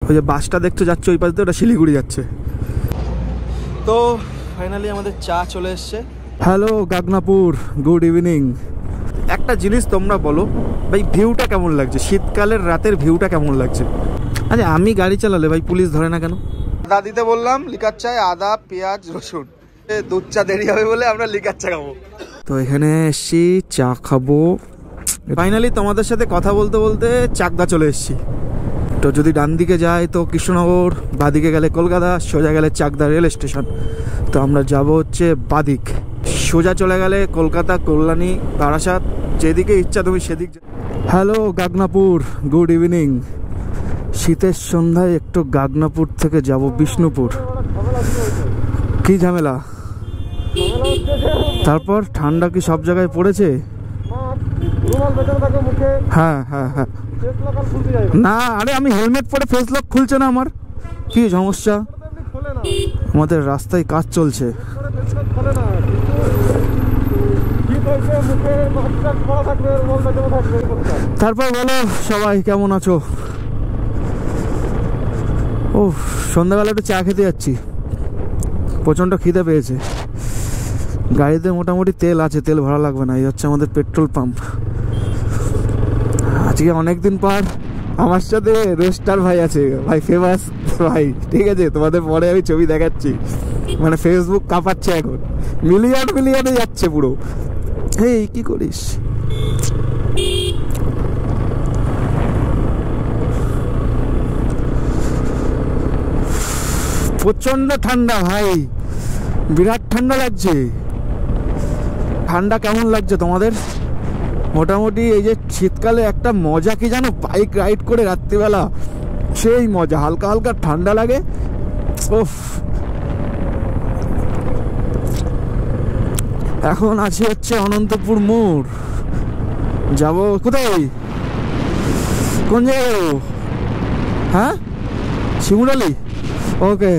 ওই যে বাসটা দেখতে যাচ্ছে ওই পাশ দিয়ে, ওটা শিলিগুড়ি যাচ্ছে। তো ফাইনালি আমাদের চা চলে এসছে। Hello Gagnapur, good evening. একটা জিনিস তোমরা বলো ভাই, ভিউটা কেমন লাগছে? শীতকালের রাতের ভিউটা কেমন লাগছে? আচ্ছা আমি গাড়ি চালালে ভাই পুলিশ ধরে না কেন? আদা দিতে বললাম, লিকার চায় আদা পেঁয়াজ রসুন। দুধ চা দেরি হবে বলে আমরা লিকার চা খাবো। তো এখানে এসছি চা খাবো। ফাইনালি তোমাদের সাথে কথা বলতে বলতে চাকদা চলে এসছি। তো যদি ডান দিকে যাই তো কৃষ্ণনগর, বাদিকে গেলে কলকাতা, সোজা গেলে চাকদা রেল স্টেশন। তো আমরা যাব হচ্ছে বাদিক, সোজা চলে গেলে কলকাতা, কল্যাণী, বারাসাত, যেদিকে ইচ্ছা তুমি সেদিক। Hello Gagnapur, good evening. শীতের সন্ধ্যায় একটু গাগনাপুর থেকে যাব বিষ্ণুপুর। কি ঝামেলা? তারপর ঠান্ডা কি সব জায়গায় পড়েছে? হ্যাঁ হ্যাঁ হ্যাঁ। না আরে আমি হেলমেট পরে ফেস লক খুলছে না আমার, কি সমস্যা? আমাদের রাস্তায় কাজ চলছে। তারপর বলো সবাই কেমন আছো? ও সন্ধ্যাবেলা একটু চা খেতে যাচ্ছি, প্রচণ্ড খিদে পেয়েছে। গাড়িতে মোটামুটি তেল আছে, তেল ভরা লাগবে না। এই হচ্ছে আমাদের পেট্রোল পাম্প। আজকে অনেকদিন পর আমার সাথে রোস্টার ভাই আছে, ভাই ফেমাস ভাই, ঠিক আছে? তোমাদের পরে আমি ছবি দেখাচ্ছি, মানে ফেসবুক কাঁপাচ্ছে এখন, মিলিয়নে যাচ্ছে পুরো। এই কি করিস? প্রচন্ড ঠান্ডা ভাই, বিরাট ঠান্ডা লাগছে। ঠান্ডা কেমন লাগছে তোমাদের? মোটামুটি এই যে শীতকালে একটা মজা কি জানো, বাইক রাইড করে রাত্রিবেলা সেই মজা, হালকা হালকা ঠান্ডা লাগে। ওফ, এখন আছি হচ্ছে অনন্তপুর মোড়। যাব কোথায়? কোন জায়গায়? হ্যাঁ শিমুরালি। ওকে,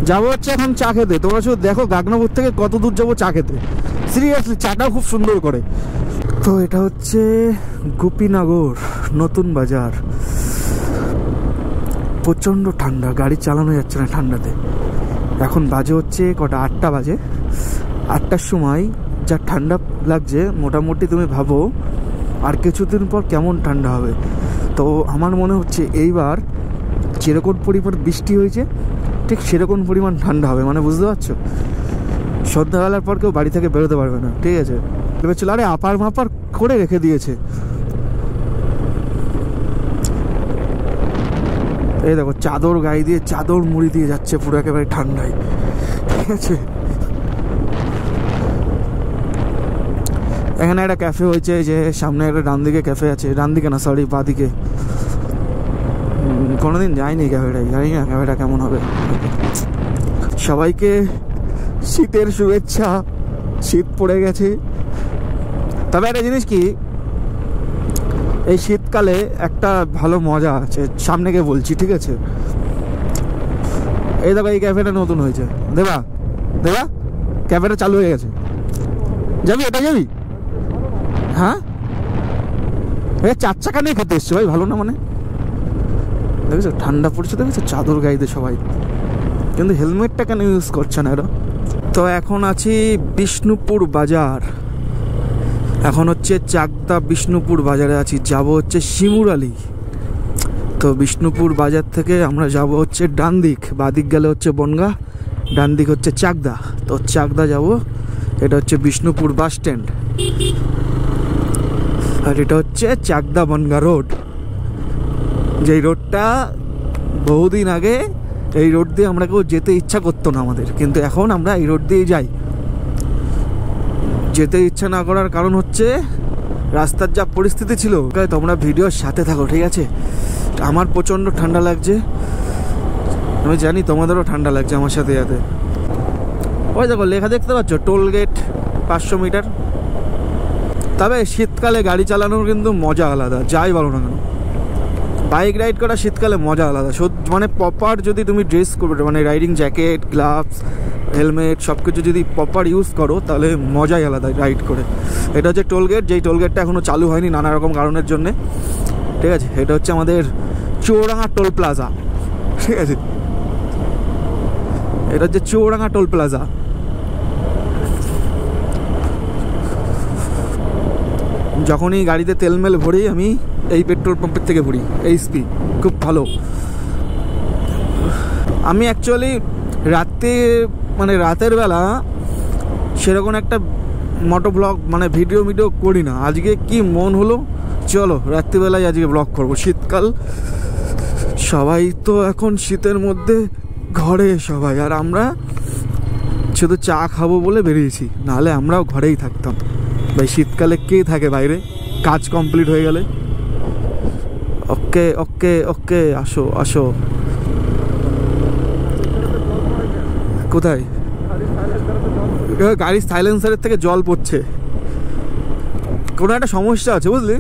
যাবো হচ্ছে এখন চা খেতে। তোমরা শুধু দেখো গাগনাপুর থেকে কত দূর যাবো চা খেতে। সিরিয়াসলি চাটাও খুব সুন্দর করে। তো এটা হচ্ছে গোপীনগর নতুন বাজার। প্রচণ্ড ঠান্ডা, গাড়ি চালানো যাচ্ছে না ঠান্ডাতে। এখন বাজে হচ্ছে কটা, 8টা বাজে। 8টার সময় যা ঠান্ডা লাগছে, মোটামুটি তুমি ভাবো আর কিছুদিন পর কেমন ঠান্ডা হবে। তো আমার মনে হচ্ছে এইবার যেরকম পরিমাণ বৃষ্টি হয়েছে ঠিক সেরকম পরিমাণ ঠান্ডা হবে, মানে বুঝতে পারছো? সন্ধ্যাবেলার পর কেউ বাড়ি থেকে বেরোতে পারবে না, ঠিক আছে? চলো, আরে আপার মাপার করে রেখে দিয়েছে। এই দেখো চাদর গায়ে দিয়ে, চাদর মুড়ি দিয়ে যাচ্ছে পুরো একেবারে ঠান্ডায়, ঠিক আছে? এখানে একটা ক্যাফে হয়েছে, যে সামনে একটা ডান দিকে ক্যাফে আছে, ডান দিকে না সরি বাদিকে। কোনোদিন যাইনি ক্যাফেটাই, জানি না ক্যাফেটা কেমন হবে। সবাইকে শীতের শুভেচ্ছা। শীত পড়ে গেছে। তবে একটা জিনিস কি, এই শীতকালে একটা ভালো মজা আছে, সামনে গিয়ে বলছি, ঠিক আছে? এই দেখো এই ক্যাফেটা নতুন হয়েছে, দেবা দেবা ক্যাফেটা চালু হয়ে গেছে। যাবি? এটা যাবি? হ্যাঁ, 4 চাকা নিয়ে খেতে এসছে ভাই, ভালো না? মানে দেখেছো ঠান্ডা পড়ছে, দেখেছো চাদর গাইতে সবাই, কিন্তু হেলমেটটা কেন ইউজ করছে না এরা? তো এখন আছি বিষ্ণুপুর বাজার। এখন হচ্ছে চাকদা বিষ্ণুপুর বাজারে আছি, যাব হচ্ছে শিমুরালি। তো বিষ্ণুপুর বাজার থেকে আমরা যাব হচ্ছে ডান দিক, বাদিক গেলে হচ্ছে বনগাঁ, ডান দিক হচ্ছে চাকদা। তো চাকদা যাব, এটা হচ্ছে বিষ্ণুপুর বাস স্ট্যান্ড, আর এটা হচ্ছে চাকদা বনগাঁ রোড। যেই রোডটা বহুদিন আগে এই রোড দিয়ে আমরা কেউ যেতে ইচ্ছা করতো না আমাদের, কিন্তু এখন আমরা এই রোড দিয়েই যাই। যেতে ইচ্ছা না করার কারণ হচ্ছে রাস্তার যা পরিস্থিতি ছিল। তোমরা ভিডিওর সাথে থাকো, ঠিক আছে? আমার প্রচণ্ড ঠান্ডা লাগছে, আমি জানি তোমাদেরও ঠান্ডা লাগছে আমার সাথে যাতে। ওই দেখো লেখা দেখতে পাচ্ছ, টোল গেট 500 মিটার। তবে শীতকালে গাড়ি চালানোর কিন্তু মজা আলাদা, যাই বলো না কেন। বাইক রাইড করা শীতকালে মজা আলাদা, মানে প্রপার যদি তুমি ড্রেস করবে, মানে রাইডিং জ্যাকেট, গ্লাভস, হেলমেট সব কিছু যদি প্রপার ইউজ করো, তাহলে মজাই আলাদা রাইড করে। এটা হচ্ছে টোল গেট, যেই টোল গেটটা এখনও চালু হয়নি নানা রকম কারণের জন্যে, ঠিক আছে? এটা হচ্ছে আমাদের চৌরাঙ্গা টোল প্লাজা। ঠিক আছে, এটা হচ্ছে চৌরাঙ্গা টোল প্লাজা। যখনই গাড়িতে তেল মেল ভরি আমি এই পেট্রোল পাম্পের থেকে ভরি, এইচপি, খুব ভালো। আমি অ্যাকচুয়ালি রাতের বেলা সেরকম একটা মোটো ব্লগ ভিডিও করি না। আজকে কি মন হলো, চলো রাত্রিবেলায় আজকে ব্লগ করবো। শীতকাল, সবাই তো এখন শীতের মধ্যে ঘরে সবাই, আর আমরা শুধু চা খাবো বলে বেরিয়েছি, নাহলে আমরাও ঘরেই থাকতাম ভাই। শীতকালে কে থাকে বাইরে, কাজ কমপ্লিট হয়ে গেলে। ওকে ওকে ওকে, আসো আসো। কোথায়? গাড়ির সাইলেন্সারের থেকে জল পড়ছে, কোনো একটা সমস্যা আছে বুঝলি।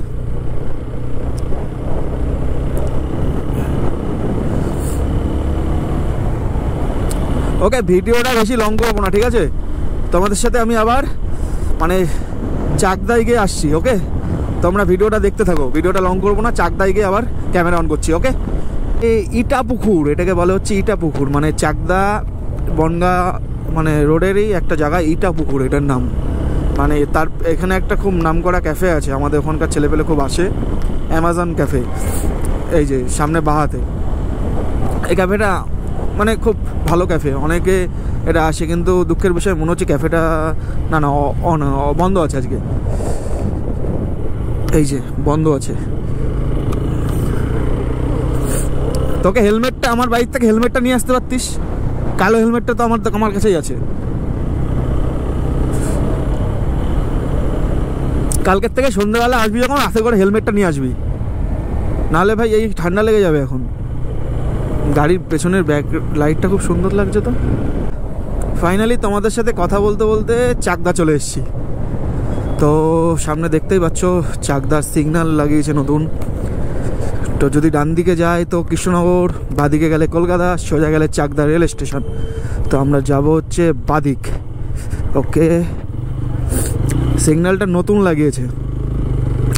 ওকে, ভিডিওটা বেশি লং করবো না, ঠিক আছে? তোমাদের সাথে আমি আবার চাকদায় গিয়ে আসছি। ওকে, তোমরা ভিডিওটা দেখতে থাকো, ভিডিওটা লং করবো না। চাকদায় গিয়ে আবার ক্যামেরা অন করছি। ওকে, এই ইটাপুকুর, এটাকে বলা হচ্ছে ইটাপুকুর, চাকদা বনগা রোডেরই একটা জায়গা, ইটাপুকুর এটার নাম। তার এখানে একটা খুব নামকরা ক্যাফে আছে, আমাদের ওখানকার ছেলেপেলে খুব আসে, অ্যামাজন ক্যাফে, এই যে সামনে বাহাতে। এই ক্যাফেটা খুব ভালো ক্যাফে, অনেকে এটা আসে, কিন্তু দুঃখের বিষয় মনে হচ্ছে ক্যাফেটা না বন্ধ আছে আজকে। এই যে বন্ধ আছে। তোকে হেলমেটটা, আমার বাইক থেকে হেলমেটটা নিয়ে আসতে পারতিস, কালো হেলমেটটা তো আমার কাছেই আছে। কালকের থেকে সন্ধ্যাবেলা আসবি যখন, হাতে করে হেলমেটটা নিয়ে আসবি, নাহলে ভাই এই ঠান্ডা লেগে যাবে। এখন গাড়ির পেছনের ব্যাক লাইটটা খুব সুন্দর লাগছে। তো ফাইনালি তোমাদের সাথে কথা বলতে বলতে চাকদা চলে এসেছি। তো সামনে দেখতেই পাচ্ছ চাকদার সিগন্যাল লাগিয়েছে নতুন। তো যদি ডান দিকে যায় তো কৃষ্ণনগর, বাদিকে গেলে কলকাতা, সোজা গেলে চাকদা রেল স্টেশন। তো আমরা যাব হচ্ছে বাদিক। ওকে, সিগন্যালটা নতুন লাগিয়েছে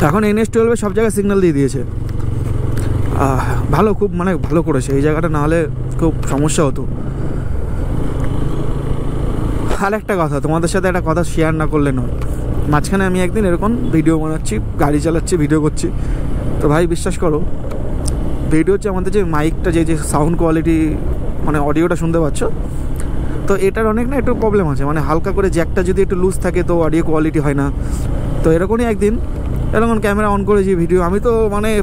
এখন, NH-12 সব জায়গায় সিগন্যাল দিয়ে দিয়েছে। ভালো, খুব ভালো করেছে এই জায়গাটা, নাহলে খুব সমস্যা হতো। আর একটা কথা, তোমাদের সাথে একটা কথা শেয়ার না করলে নয়। মাঝখানে আমি একদিন এরকম ভিডিও বানাচ্ছি, গাড়ি চালাচ্ছি, ভিডিও করছি। তো ভাই বিশ্বাস করো, ভিডিও হচ্ছে আমাদের যে মাইকটা, যে সাউন্ড কোয়ালিটি, অডিওটা শুনতে পাচ্ছ, তো এটার অনেক একটু প্রবলেম আছে। হালকা করে জ্যাকটা যদি একটু লুজ থাকে তো অডিও কোয়ালিটি হয় না। তো এরকমই একদিন এরকম ক্যামেরা অন করেছি, ভিডিও আমি তো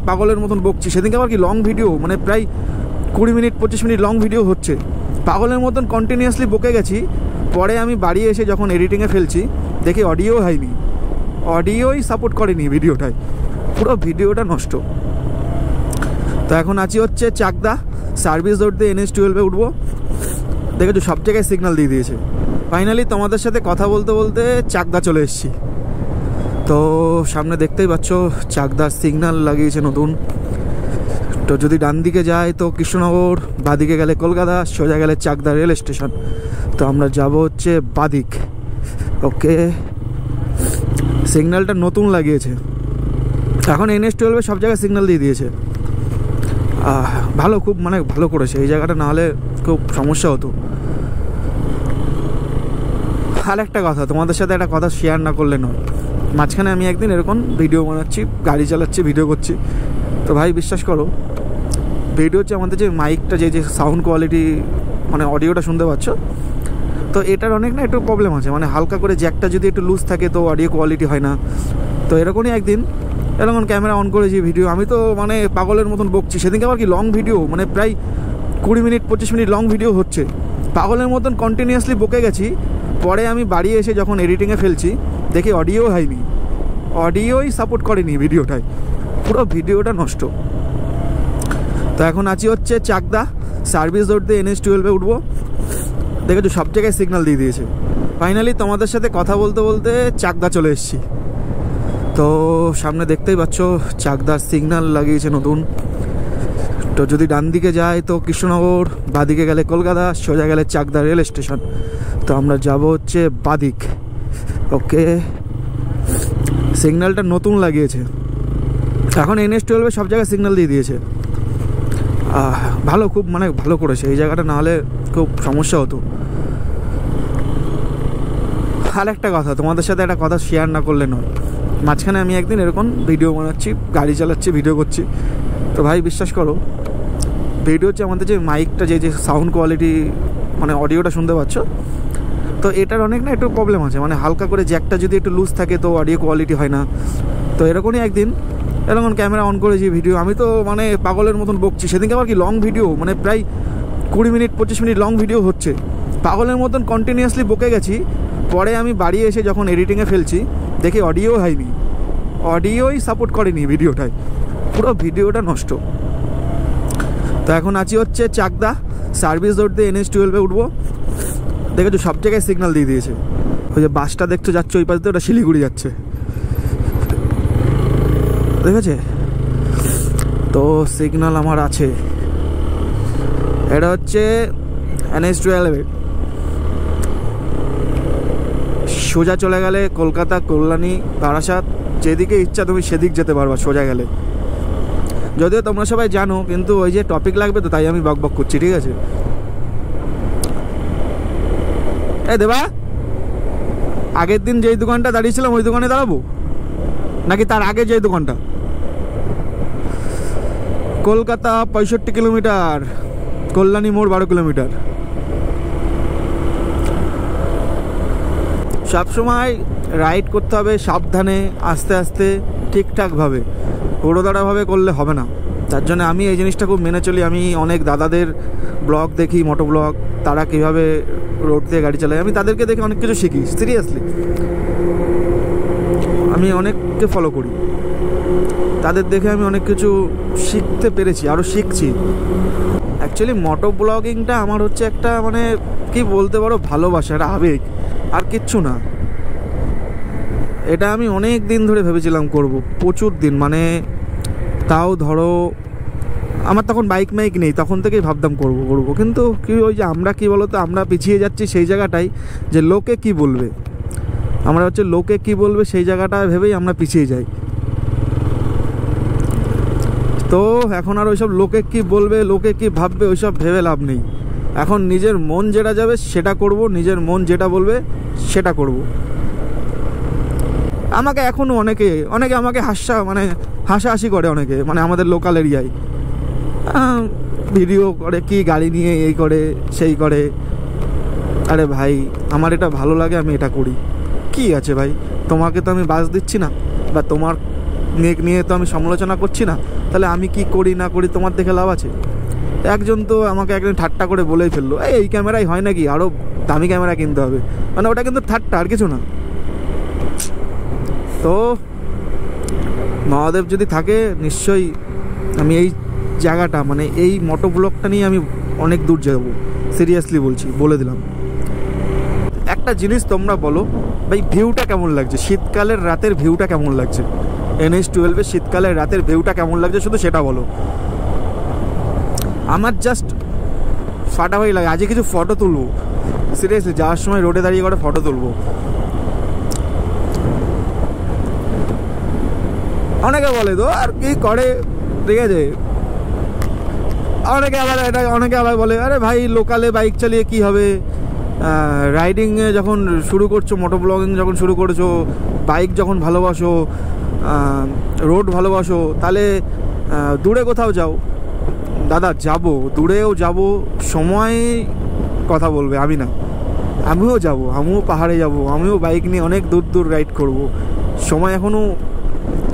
পাগলের মতন বকছি। সেদিনকে আবার কি লং ভিডিও, প্রায় 20 মিনিট 25 মিনিট লং ভিডিও হচ্ছে, পাগলের মতন কন্টিনিউয়াসলি বকে গেছি। পরে আমি বাড়ি এসে যখন এডিটিংয়ে ফেলছি, দেখি অডিও হয়নি, অডিওই সাপোর্ট করেনি ভিডিওটায়, পুরো ভিডিওটা নষ্ট। তো এখন আছি হচ্ছে চাকদা, সার্ভিস রোড দিয়ে NH-12 উঠবো। দেখেছো সব জায়গায় সিগন্যাল দিয়ে দিয়েছে। ফাইনালি তোমাদের সাথে কথা বলতে বলতে চাকদা চলে এসেছি। তো সামনে দেখতেই পাচ্ছ চাকদার সিগন্যাল লাগিয়েছে নতুন। তো যদি ডান দিকে যায় তো কৃষ্ণনগর, বাদিকে গেলে কলকাতা, সোজা গেলে চাকদা রেল স্টেশন। তো আমরা যাব হচ্ছে বাদিক। ওকে, সিগন্যালটা নতুন লাগিয়েছে এখন, NH-12 সব জায়গায় সিগন্যাল দিয়ে দিয়েছে। ভালো, খুব ভালো করেছে এই জায়গাটা, নাহলে খুব সমস্যা হতো। আর একটা কথা, তোমাদের সাথে একটা কথা শেয়ার না করলে নয়। মাঝখানে আমি একদিন এরকম ভিডিও বানাচ্ছি, গাড়ি চালাচ্ছি, ভিডিও করছি। তো ভাই বিশ্বাস করো, ভিডিও হচ্ছে আমাদের যে মাইকটা, যে সাউন্ড কোয়ালিটি, অডিওটা শুনতে পাচ্ছ, তো এটার অনেক একটু প্রবলেম আছে। হালকা করে জ্যাকটা যদি একটু লুজ থাকে তো অডিও কোয়ালিটি হয় না। তো এরকমই একদিন এরকম ক্যামেরা অন করেছি, ভিডিও আমি তো পাগলের মতন বকছি। সেদিনকে আবার কি লং ভিডিও, প্রায় 20 মিনিট 25 মিনিট লং ভিডিও হচ্ছে, পাগলের মতন কন্টিনিউয়াসলি বকে গেছি। পরে আমি বাড়ি এসে যখন এডিটিংয়ে ফেলছি, দেখি অডিও হয়নি, অডিওই সাপোর্ট করেনি ভিডিওটায়, পুরো ভিডিওটা নষ্ট। তো এখন আছি হচ্ছে চাকদা, সার্ভিস রোড দিয়ে NH-12 উঠবো। দেখেছো সব জায়গায় সিগন্যাল দিয়ে দিয়েছে। ফাইনালি তোমাদের সাথে কথা বলতে বলতে চাকদা চলে এসেছি। তো সামনে দেখতেই পাচ্ছ চাকদার সিগন্যাল লাগিয়েছে নতুন। তো যদি ডান দিকে যায় তো কৃষ্ণনগর, বাদিকে গেলে কলকাতা, সোজা গেলে চাকদা রেল স্টেশন। তো আমরা যাব হচ্ছে বাদিক। ওকে, সিগন্যালটা নতুন লাগিয়েছে এখন, NH-12 সব জায়গায় সিগন্যাল দিয়ে দিয়েছে। ভালো, খুব মানে ভালো করেছে এই জায়গাটা, না হলে খুব সমস্যা হতো। আর একটা কথা, তোমাদের সাথে একটা কথা শেয়ার না করলে নয়। মাঝখানে আমি একদিন এরকম ভিডিও বানাচ্ছি, গাড়ি চালাচ্ছি, ভিডিও করছি, তো ভাই বিশ্বাস করো, ভিডিও হচ্ছে আমাদের যে মাইকটা, যে সাউন্ড কোয়ালিটি, মানে অডিওটা শুনতে পাচ্ছ, তো এটার অনেক না একটু প্রবলেম আছে, মানে হালকা করে জ্যাকটা যদি একটু লুজ থাকে তো অডিও কোয়ালিটি হয় না। তো এরকমই একদিন এরকম ক্যামেরা অন করেছি, ভিডিও আমি তো মানে পাগলের মতন বকছি। সেদিনকে আবার কি লং ভিডিও, মানে প্রায় 20 মিনিট 25 মিনিট লং ভিডিও হচ্ছে, পাগলের মতন কন্টিনিউয়াসলি বকে গেছি। পরে আমি বাড়ি এসে যখন এডিটিংয়ে ফেলছি, দেখি অডিও হয়নি, অডিওই সাপোর্ট করেনি ভিডিওটায়, পুরো ভিডিওটা নষ্ট। তো এখন আছি হচ্ছে চাকদা, সার্ভিস রোড দিয়ে NH-12 উঠবো। দেখেছো সব জায়গায় সিগন্যাল দিয়ে দিয়েছে। ওই যে বাসটা দেখছো যাচ্ছে ওই পাশে, ওটা শিলিগুড়ি যাচ্ছে, দেখেছে তো সিগন্যাল আমার আছে। এটা হচ্ছে NH-12, সোজা চলে গেলে কলকাতা, কল্যাণী, বারাসাত, যেদিকে ইচ্ছা তুমি সেদিক যেতে পারবা সোজা গেলে। যদিও তোমরা সবাই জানো, কিন্তু ওই যে টপিক লাগবে তো তাই আমি বক করছি, ঠিক আছে। এই দেবা, আগের দিন যেই দোকানটা দাঁড়িয়েছিলাম ওই দোকানে দাঁড়াবো নাকি তার আগে যেই দোকানটা? কলকাতা 65 কিলোমিটার, কল্যাণী মোড় 12 কিলোমিটার। সবসময় রাইড করতে হবে সাবধানে, আস্তে আস্তে, ঠিকঠাকভাবে, ঘোড়োদারাভাবে করলে হবে না। তার জন্য আমি এই জিনিসটা খুব মেনে চলি। আমি অনেক দাদাদের ব্লগ দেখি, মোটো ব্লগ, তারা কীভাবে রোড দিয়ে গাড়ি চালায়, আমি তাদেরকে দেখে অনেক কিছু শিখি। সিরিয়াসলি আমি অনেককে ফলো করি, তাদের দেখে আমি অনেক কিছু শিখতে পেরেছি, আরও শিখছি। অ্যাকচুয়ালি মোটো ব্লগিংটা আমার হচ্ছে একটা, মানে কি বলতে পারো, ভালোবাসা, একটা আবেগ, আর কিচ্ছু না। এটা আমি অনেক দিন ধরে ভেবেছিলাম করব, প্রচুর দিন, মানে তাও ধরো আমার তখন বাইক মাইক নেই, তখন থেকেই ভাবতাম করব, কিন্তু কি ওই যে আমরা কি বলতো, আমরা পিছিয়ে যাচ্ছি সেই জায়গাটাই, যে লোকে কি বলবে, আমরা হচ্ছে লোকে কি বলবে সেই জায়গাটা ভেবেই আমরা পিছিয়ে যাই। তো এখন আর ওইসব লোকে কি বলবে, লোকে কি ভাববে, ওইসব ভেবে লাভ নেই। এখন নিজের মন যেটা যাবে সেটা করব, নিজের মন যেটা বলবে সেটা করব। আমাকে এখনও অনেকে আমাকে হাসাহাসি করে, অনেকে মানে আমাদের লোকাল এরিয়ায় ভিডিও করে, কি গাড়ি নিয়ে এই করে সেই করে। আরে ভাই, আমার এটা ভালো লাগে, আমি এটা করি, কি আছে ভাই? তোমাকে তো আমি বাস দিচ্ছি না, বা তোমার নিয়ে তো আমি সমালোচনা করছি না, তাহলে আমি কি করি না করি তোমার দেখে লাভ আছে? একজন তো আমাকে একদিন ঠাট্টা করে বলেই ফেললো, এই ক্যামেরাই হয় নাকি, আরও দামি ক্যামেরা কিনতে হবে, মানে ওটা কিন্তু ঠাট্টা, আর কিছু না। তো মহাদেব যদি থাকে, নিশ্চয়ই আমি এই জায়গাটা, মানে এই মোটো ব্লগটা নিয়ে আমি অনেক দূর যাব, সিরিয়াসলি বলছি, বলে দিলাম। একটা জিনিস তোমরা বলো ভাই, ভিউটা কেমন লাগছে? শীতকালের রাতের ভিউটা কেমন লাগছে? NH-12 শীতকালের রাতের ভিউটা কেমন লাগছে, শুধু সেটা বলো। আমার জাস্ট ফাটাফাটি লাগে। আজকে কিছু ফটো তুলবো, সিরিয়াসলি যাওয়ার সময় রোডে দাঁড়িয়ে করে ফটো তুলবো। অনেকে বলে তো আর কি করে, ঠিক আছে, অনেকে আবার বলে, আরে ভাই লোকালে বাইক চালিয়ে কি হবে, রাইডিংয়ে যখন শুরু করছো, মোটো ব্লগিং যখন শুরু করেছো, বাইক যখন ভালোবাসো, রোড ভালোবাসো, তাহলে দূরে কোথাও যাও। দাদা যাবো, দূরেও যাবো, সময় কথা বলবে, আমি না, আমিও যাব, আমিও পাহাড়ে যাব, আমিও বাইক নিয়ে অনেক দূর দূর রাইড করব। সময় এখনও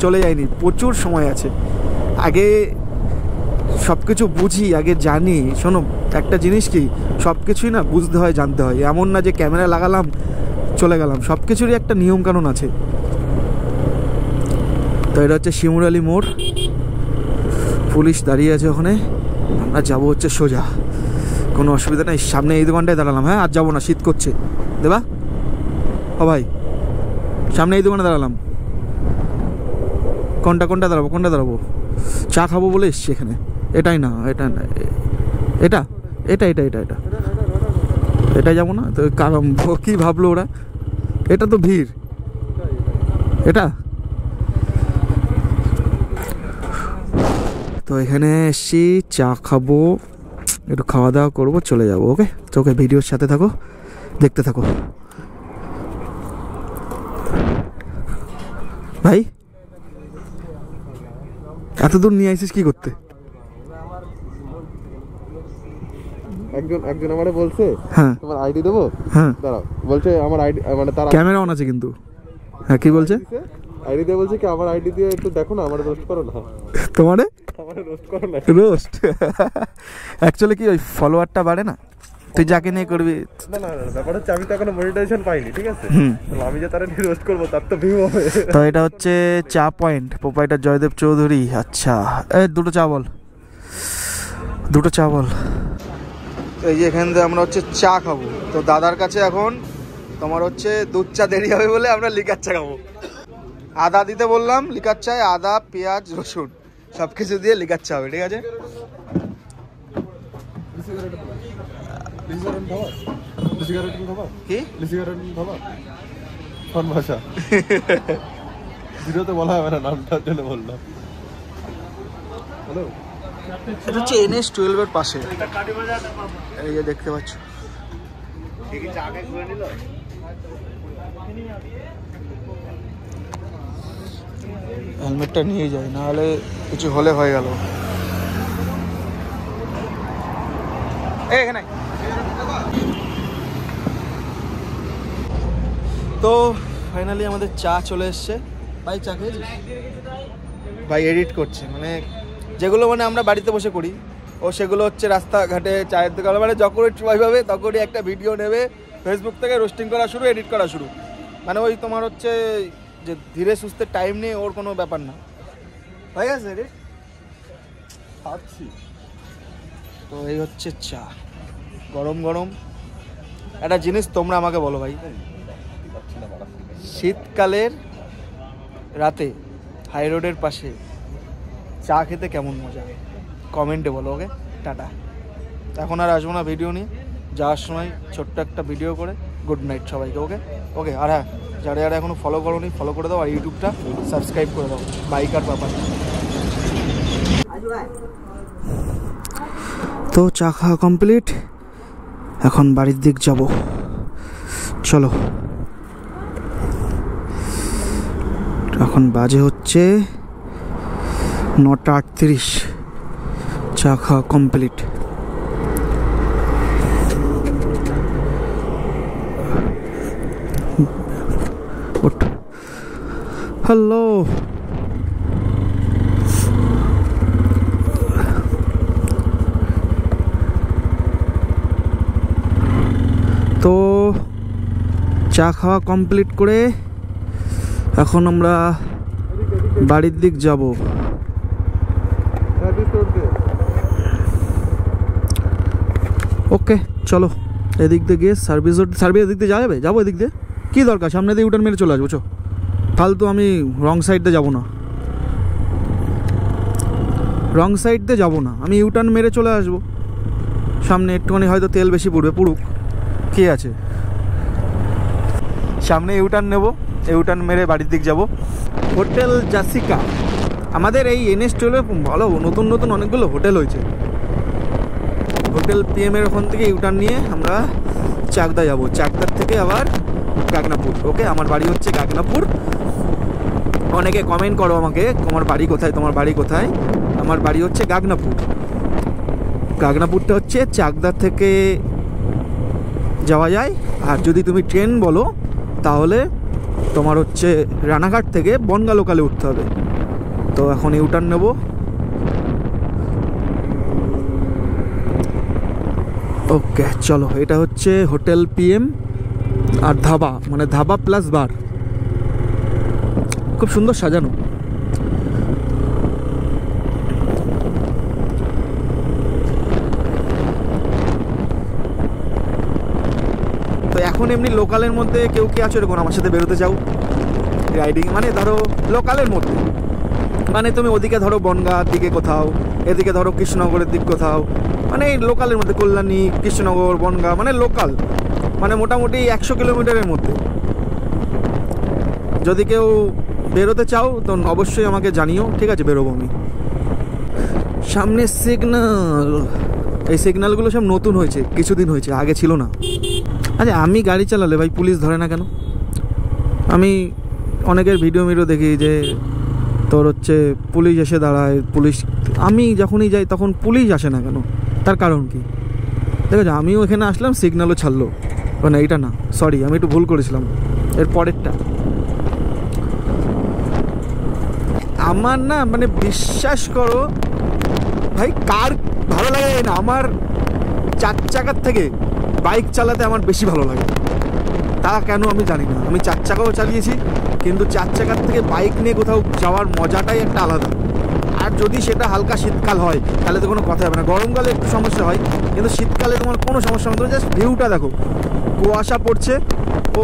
চলে যায়নি, প্রচুর সময় আছে। আগে সব কিছু বুঝি, আগে জানি। শোনো, একটা জিনিস কি, সব কিছুই না বুঝতে হয়, জানতে হয়। এমন না যে ক্যামেরা লাগালাম চলে গেলাম, সব কিছুরই একটা নিয়মকানুন আছে। তো এটা হচ্ছে শিমুরালি মোড়, পুলিশ দাঁড়িয়ে আছে ওখানে, আমরা যাবো হচ্ছে সোজা, কোনো অসুবিধা নেই। সামনে এই দোকানটায় দাঁড়ালাম, হ্যাঁ আর যাবো না, শীত করছে। দেবা, ও ভাই, সামনে এই দোকানে দাঁড়ালাম। কোনটা দাঁড়াবো? চা খাবো বলে এসছি এখানে। এটাই না, এটাই যাবো না তো, কারণ কি ভাবলো ওরা, এটা তো ভিড়, এটা তো এখানে এসছি, চা খাবো, একটু খাওয়া দাওয়া করবো, চলে যাবো। ওকে, তো ওকে, ভিডিওর সাথে থাকো, দেখতে থাকো। ভাই এত দূর নিয়ে আইসিস কি করতে? একজন আমারে বলছে হ্যাঁ তোমার আইডি দেবো। হ্যাঁ দাঁড়াও, বলছে আমার আইডি মানে তার ক্যামেরা অন আছে কিন্তু। হ্যাঁ কি বলছে? আইডি দিয়ে বলছে কি আমার আইডি দিয়ে একটু দেখো না, আমার রোস্ট করো না। তোমারে আমার রোস্ট করো না। রোস্ট অ্যাকচুয়ালি কি ওই ফলোয়ারটা বাড়ে না, তুই যাকে নিয়ে করবি। না না ব্যাপার হচ্ছে আমি তো এখনো মনিটাইজেশন পাইনি, ঠিক আছে? তো আমি যে তারা নিয়ে রোস্ট করবো তার তো ভিউ হবে। তো এটা হচ্ছে চা পয়েন্ট, প্রোপাইটার জয়দেব চৌধুরী। আচ্ছা দুটো চা বল, দুটো চা বল। এই যে এখান থেকে আমরা হচ্ছে চা খাবো। তো দাদার কাছে এখন তোমার হচ্ছে দুধ চা দেরি হবে বলে আমরা লিকার চা খাবো। আদা দিতে বললাম, লিকার চায় আদা পেঁয়াজ রসুন সব কিছু দিয়ে লিকার চা হবে, ঠিক আছে? কি কোন ভাষা ভিডিওতে বলা হবে না, নামটার জন্য বললাম। হ্যালো, এটা হচ্ছে NH-12 এর পাশে, এই যে দেখতে পাচ্ছ। হেলমেটটা নিয়ে যাই, নাহলে কিছু হলে হয়ে গেল। এখানে তো ফাইনালি আমাদের চা চলে এসছে। ভাই চা খেয়েছিস? ভাই এডিট করছে, মানে যেগুলো মানে আমরা বাড়িতে বসে করি, ও সেগুলো হচ্ছে রাস্তাঘাটে চায়ের দোকানে, মানে যখনই ট্রাই পাবে তখনই একটা ভিডিও নেবে, ফেসবুক থেকে রোস্টিং করা শুরু, এডিট করা শুরু। মানে ওই তোমার হচ্ছে যে ধীরে সুস্থে টাইম নিয়ে ওর কোনো ব্যাপার না। হয়ে গেছে এডিট খাচ্ছি। তো এই হচ্ছে চা, গরম গরম। একটা জিনিস তোমরা আমাকে বলো ভাই, শীতকালের রাতে হাই রোডের পাশে চা খেতে কেমন মজা? কমেন্টে বলো। ওকে, টাটা। এখন আর আসবো না ভিডিও নিয়ে, যাওয়ার সময় ছোট্ট একটা ভিডিও করে গুড নাইট সবাইকে। ওকে ওকে। আর হ্যাঁ, যারা যারা এখনো ফলো করোনি ফলো করে দাও, আর ইউটিউবটা সাবস্ক্রাইব করে দাও, বাইকার পাপা। তো চা খাওয়া কমপ্লিট, এখন বাড়ির দিক যাব, চলো। এখন বাজে হচ্ছে 9:38, চা খাওয়া কমপ্লিট। হ্যালো, তো চা খাওয়া কমপ্লিট করে এখন আমরা বাড়ির দিক যাব। ওকে চলো, এদিক দিয়ে গিয়ে সার্ভিস এদিক দিয়ে যাবে, যাবো এদিক দিয়ে। কী দরকার, সামনে দিয়ে ইউটার্ন মেরে চলে আসবো। চো, ফালতু আমি রং সাইড দিয়ে যাবো না, রং সাইড দিয়ে যাবো না, আমি ইউটার্ন মেরে চলে আসবো। সামনে একটুখানি হয়তো তেল বেশি পড়বে, পুড়ুক, কী আছে। সামনে ইউটার্ন নেবো, ইউটার্ন মেরে বাড়ির দিক যাব। হোটেল জাসিকা, আমাদের এই NH-12 ভালো নতুন নতুন অনেকগুলো হোটেল হয়েছে। হোটেল PM এর ওখান থেকে ইউটার্ন নিয়ে আমরা চাকদা যাব, চাকদার থেকে আবার গাগনাপুর। ওকে, আমার বাড়ি হচ্ছে গাগনাপুর। অনেকে কমেন্ট করো আমাকে, তোমার বাড়ি কোথায়, তোমার বাড়ি কোথায়? আমার বাড়ি হচ্ছে গাগনাপুর। গাগনাপুরটা হচ্ছে চাকদার থেকে যাওয়া যায়, আর যদি তুমি ট্রেন বলো তাহলে তোমার হচ্ছে রানাঘাট থেকে বনগা লোকালে উঠতে হবে। তো এখন ইউটার্ন নেব। ওকে চলো, এটা হচ্ছে হোটেল PM আর ধাবা, মানে ধাবা প্লাস বার, খুব সুন্দর সাজানো। তো এখন এমনি লোকালের মধ্যে কেউ কি আছো এরকম আমার সাথে বেরোতে চাও রাইডিং? মানে ধরো লোকালের মধ্যে, মানে তুমি ওদিকে ধরো বনগাঁর দিকে কোথাও, এদিকে ধরো কৃষ্ণনগরের দিক কোথাও, মানে এই লোকালের মধ্যে কল্যাণী, কৃষ্ণনগর, বনগাঁ, মানে লোকাল, মানে মোটামুটি 100 কিলোমিটারের মধ্যে যদি কেউ বেরোতে চাও তো অবশ্যই আমাকে জানিও, ঠিক আছে? বেরোবো আমি। সামনে সিগন্যাল, এই সিগন্যালগুলো সব নতুন হয়েছে, কিছুদিন হয়েছে, আগে ছিল না। আচ্ছা আমি গাড়ি চালালে ভাই পুলিশ ধরে না কেন? আমি অনেকের ভিডিও দেখি যে তোর হচ্ছে পুলিশ এসে দাঁড়ায়, পুলিশ, আমি যখনই যাই তখন পুলিশ আসে না কেন? তার কারণ কি? দেখো আমিও এখানে আসলাম, সিগন্যালও ছাড়লো, মানে এইটা না, সরি আমি একটু ভুল করেছিলাম, এর পরেরটা। আমার না মানে বিশ্বাস করো ভাই, কার ভালো লাগে না, আমার 4 চাকার থেকে বাইক চালাতে আমার বেশি ভালো লাগে। তা কেন আমি জানি না, আমি 4 চাকাও চালিয়েছি, কিন্তু 4 চাকার থেকে বাইক নিয়ে কোথাও যাওয়ার মজাটাই একটা আলাদা। আর যদি সেটা হালকা শীতকাল হয় তাহলে তো কোনো কথা হবে না, গরমকালে একটু সমস্যা হয়, কিন্তু শীতকালে তোমার কোনো সমস্যা না। তুমি জাস্ট ভিউটা দেখো, কুয়াশা পড়ছে। ও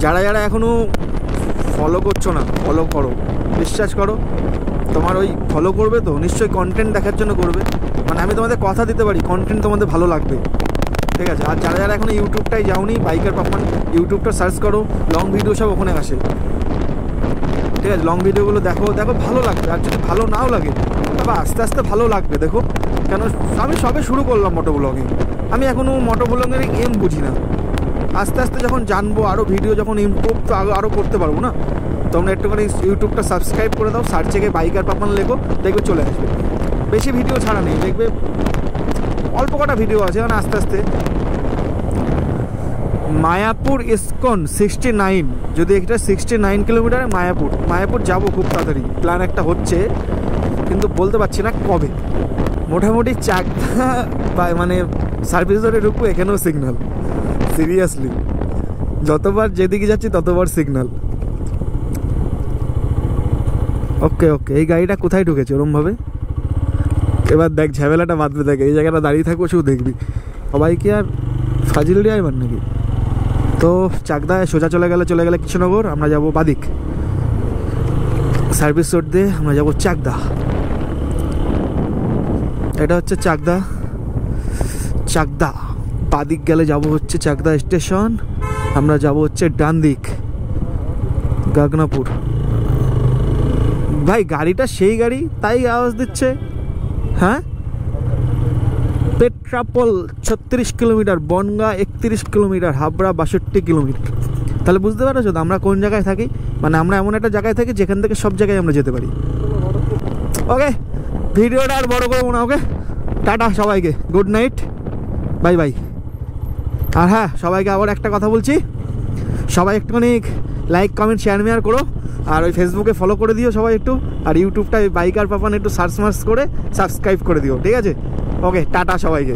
যারা যারা এখনও ফলো করছো না, ফলো করো, বিশ্বাস করো, তোমার ওই ফলো করবে তো নিশ্চয়ই কন্টেন্ট দেখার জন্য করবে, মানে আমি তোমাদের কথা দিতে পারি কন্টেন্ট তোমাদের ভালো লাগবে, ঠিক আছে? আর যারা যারা এখনো ইউটিউবটাই যাওনি, বাইকার পারফন ইউটিউবটা সার্চ করো, লং ভিডিও সব ওখানে আসে, ঠিক আছে? লং ভিডিওগুলো দেখো, দেখো ভালো লাগবে। আর যদি ভালো নাও লাগে তবে আস্তে আস্তে ভালো লাগবে, দেখো। কেন আমি সবে শুরু করলাম মোটো ব্লগিং, আমি এখনও মোটো ব্লগের এম বুঝি না। আস্তে আস্তে যখন জানবো, আরও ভিডিও যখন ইমপ্রুভ তো আরও করতে পারবো না। তোমরা একটুখানি ইউটিউবটা সাবস্ক্রাইব করে দাও, সার্চে গিয়ে বাইকার পারফন লেখো, দেখবে চলে আসবে। বেশি ভিডিও ছাড়া নেই, দেখবে অল্প কটা ভিডিও আছে, মানে আস্তে আস্তে। মায়াপুর ইসকন 69, যদি এটা 69 কিলোমিটার মায়াপুর যাবো খুব তাড়াতাড়ি, প্ল্যান একটা হচ্ছে, কিন্তু বলতে পারছি না কবে। মোটামুটি চাকদা মানে সার্ভিস ধরে ঢুকবো, এখানেও সিগন্যাল, সিরিয়াসলি যতবার যেদিকে যাচ্ছি ততবার সিগন্যাল। ওকে ওকে, এই গাড়িটা কোথায় ঢুকেছে ওরমভাবে? এবার দেখ ঝামেলাটা বাঁধবে, দেখ এই জায়গাটা দাঁড়িয়ে থাকবো, শুধু দেখবি সবাই কি আর ফাজিল ড্রাইভার নাকি? তো চাকদায় সোজা চলে গেলে কৃষ্ণনগর, আমরা যাব বাদিক সার্ভিস রোড দিয়ে, আমরা যাব চাকদা। এটা হচ্ছে চাকদা বাদিক গেলে যাব হচ্ছে চাকদা স্টেশন, আমরা যাব হচ্ছে ডান দিক গাগনাপুর। ভাই গাড়িটা সেই গাড়ি, তাই আওয়াজ দিচ্ছে। হ্যাঁ, Petrapole 36 kilometre, Bangaon 31 kilometre, Habra 62 kilometre. তাহলে বুঝতে পারছো তো আমরা কোন জায়গায় থাকি, মানে আমরা এমন একটা জায়গায় থাকি যেখান থেকে সব জায়গায় আমরা যেতে পারি। ওকে, ভিডিওটা আর বড় করবো না, ওকে, টাটা সবাইকে, গুড নাইট, বাই বাই। আর হ্যাঁ, সবাইকে আবার একটা কথা বলছি, সবাই একটুখানি লাইক কমেন্ট শেয়ার করো, আর ওই ফেসবুকে ফলো করে দিও সবাই একটু, আর ইউটিউবটায় বাইকার পারফন একটু সার্চ মার্চ করে সাবস্ক্রাইব করে দিও, ঠিক আছে? ওকে, টাটা সবাইকে।